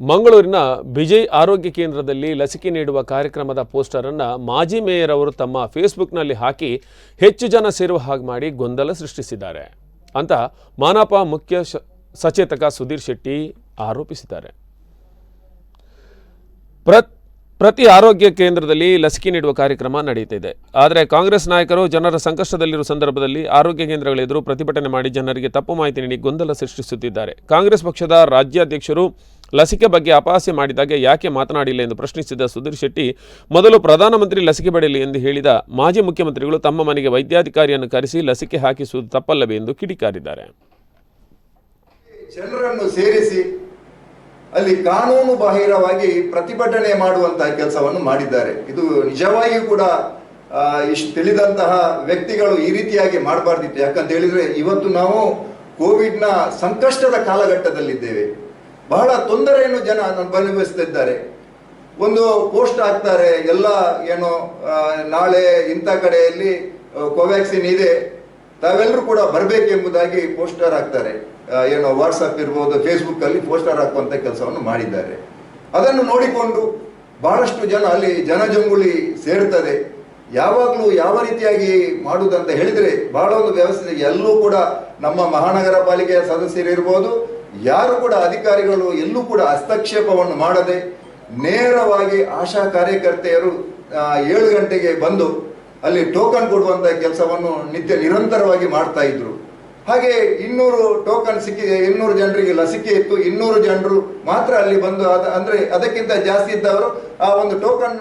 ಮಂಗಳೂರಿನ ವಿಜಯ್ ಆರೋಗ್ಯ ಕೇಂದ್ರದಲ್ಲಿ ಲಸಿಕೆ ನೀಡುವ ಕಾರ್ಯಕ್ರಮದ ಪೋಸ್ಟರ್ ಅನ್ನು ಮಾಜಿ ಮೇಯರ್ ಅವರು ತಮ್ಮ ಫೇಸ್ಬುಕ್ನಲ್ಲಿ ಹಾಕಿ ಹೆಚ್ಚು ಜನ ಸೇರುವ ಹಾಗೆ ಮಾಡಿ ಗೊಂದಲ ಸೃಷ್ಟಿಸಿದ್ದಾರೆ ಅಂತ ಮಾನಪ ಮುಖ್ಯ ಸಚೇತಕ ಸುಧೀರ್ ಶೆಟ್ಟಿ ಆರೋಪಿಸಿದ್ದಾರೆ. ಪ್ರತಿ ಆರೋಗ್ಯ ಕೇಂದ್ರದಲ್ಲಿ ಲಸಿಕೆ ನೀಡುವ ಕಾರ್ಯಕ್ರಮ ನಡೆಯುತ್ತಿದೆ. ಆದರೆ ಕಾಂಗ್ರೆಸ್ ನಾಯಕರು ಜನರ ಸಂಕಷ್ಟದಲ್ಲಿರುವ ಸಂದರ್ಭದಲ್ಲಿ ಆರೋಗ್ಯ ಕೇಂದ್ರಗಳ ಎದುರು ಪ್ರತಿಭಟನೆ ಮಾಡಿ ಜನರಿಗೆ ತಪ್ಪು ಮಾಹಿತಿ ನೀಡಿ ಗೊಂದಲ ಸೃಷ್ಟಿಸುತ್ತಿದ್ದಾರೆ. ಕಾಂಗ್ರೆಸ್ ಪಕ್ಷದ ರಾಜ್ಯಾಧ್ಯಕ್ಷರು ಲಸಿಕೆ ಬಗ್ಗೆ ಅಪಹಾಸ್ಯ ಮಾಡಿದಾಗ ಯಾಕೆ ಮಾತನಾಡಿಲ್ಲ ಎಂದು ಪ್ರಶ್ನಿಸಿದ ಸುಧೀರ್ ಶೆಟ್ಟಿ, ಮೊದಲು ಪ್ರಧಾನಮಂತ್ರಿ ಲಸಿಕೆ ಪಡೆಯಲಿ ಎಂದು ಹೇಳಿದ ಮಾಜಿ ಮುಖ್ಯಮಂತ್ರಿಗಳು ತಮ್ಮ ಮನೆಗೆ ವೈದ್ಯಾಧಿಕಾರಿಯನ್ನು ಕರೆಸಿ ಲಸಿಕೆ ಹಾಕಿಸುವುದು ತಪ್ಪಲ್ಲವೇ ಎಂದು ಕಿಡಿಕಾರಿದ್ದಾರೆ. ಜನರನ್ನು ಸೇರಿಸಿ ಅಲ್ಲಿ ಕಾನೂನು ಬಾಹಿರವಾಗಿ ಪ್ರತಿಭಟನೆ ಮಾಡುವಂತಹ ಕೆಲಸವನ್ನು ಮಾಡಿದ್ದಾರೆ. ಇದು ನಿಜವಾಗಿಯೂ ಕೂಡ ಇಷ್ಟು ತಿಳಿದಂತಹ ವ್ಯಕ್ತಿಗಳು ಈ ರೀತಿಯಾಗಿ ಮಾಡಬಾರ್ದಿತ್ತು. ಯಾಕಂತ ಹೇಳಿದ್ರೆ ಇವತ್ತು ನಾವು ಕೋವಿಡ್ನ ಸಂಕಷ್ಟದ ಕಾಲಘಟ್ಟದಲ್ಲಿದ್ದೇವೆ. ಬಹಳ ತೊಂದರೆಯನ್ನು ಜನ ಅನುಭವಿಸ್ತಿದ್ದಾರೆ. ಒಂದು ಪೋಸ್ಟ್ ಹಾಕ್ತಾರೆ, ಎಲ್ಲ ಏನೋ ನಾಳೆ ಇಂಥ ಕಡೆಯಲ್ಲಿ ಕೋವ್ಯಾಕ್ಸಿನ್ ಇದೆ, ತಾವೆಲ್ಲರೂ ಕೂಡ ಬರಬೇಕೆಂಬುದಾಗಿ ಪೋಸ್ಟರ್ ಹಾಕ್ತಾರೆ. ಏನೋ ವಾಟ್ಸಪ್ ಇರ್ಬೋದು, ಫೇಸ್ಬುಕ್ ಅಲ್ಲಿ ಪೋಸ್ಟರ್ ಹಾಕುವಂತ ಕೆಲಸವನ್ನು ಮಾಡಿದ್ದಾರೆ. ಅದನ್ನು ನೋಡಿಕೊಂಡು ಬಹಳಷ್ಟು ಜನ ಅಲ್ಲಿ ಜನಜಂಗುಳಿ ಸೇರ್ತದೆ. ಯಾವಾಗಲೂ ಯಾವ ರೀತಿಯಾಗಿ ಮಾಡುವುದಂತ ಹೇಳಿದ್ರೆ ಬಹಳ ಒಂದು ವ್ಯವಸ್ಥೆ. ಎಲ್ಲೂ ಕೂಡ ನಮ್ಮ ಮಹಾನಗರ ಪಾಲಿಕೆಯ ಸದಸ್ಯರಿರ್ಬೋದು, ಯಾರು ಕೂಡ ಅಧಿಕಾರಿಗಳು ಎಲ್ಲೂ ಕೂಡ ಹಸ್ತಕ್ಷೇಪವನ್ನು ಮಾಡದೆ ನೇರವಾಗಿ ಆಶಾ ಕಾರ್ಯಕರ್ತೆಯರು 7 ಗಂಟೆಗೆ ಬಂದು ಅಲ್ಲಿ ಟೋಕನ್ ಕೊಡುವಂತ ಕೆಲಸವನ್ನು ನಿರಂತರವಾಗಿ ಮಾಡ್ತಾ ಇದ್ರು. ಹಾಗೆ 200 ಟೋಕನ್ ಸಿಕ್ಕಿದೆ, 200 ಜನರಿಗೆ ಲಸಿಕೆ ಇತ್ತು, 200 ಜನರು ಮಾತ್ರ ಅಲ್ಲಿ ಬಂದು ಅಂದ್ರೆ ಅದಕ್ಕಿಂತ ಜಾಸ್ತಿ ಇದ್ದವರು ಆ ಒಂದು ಟೋಕನ್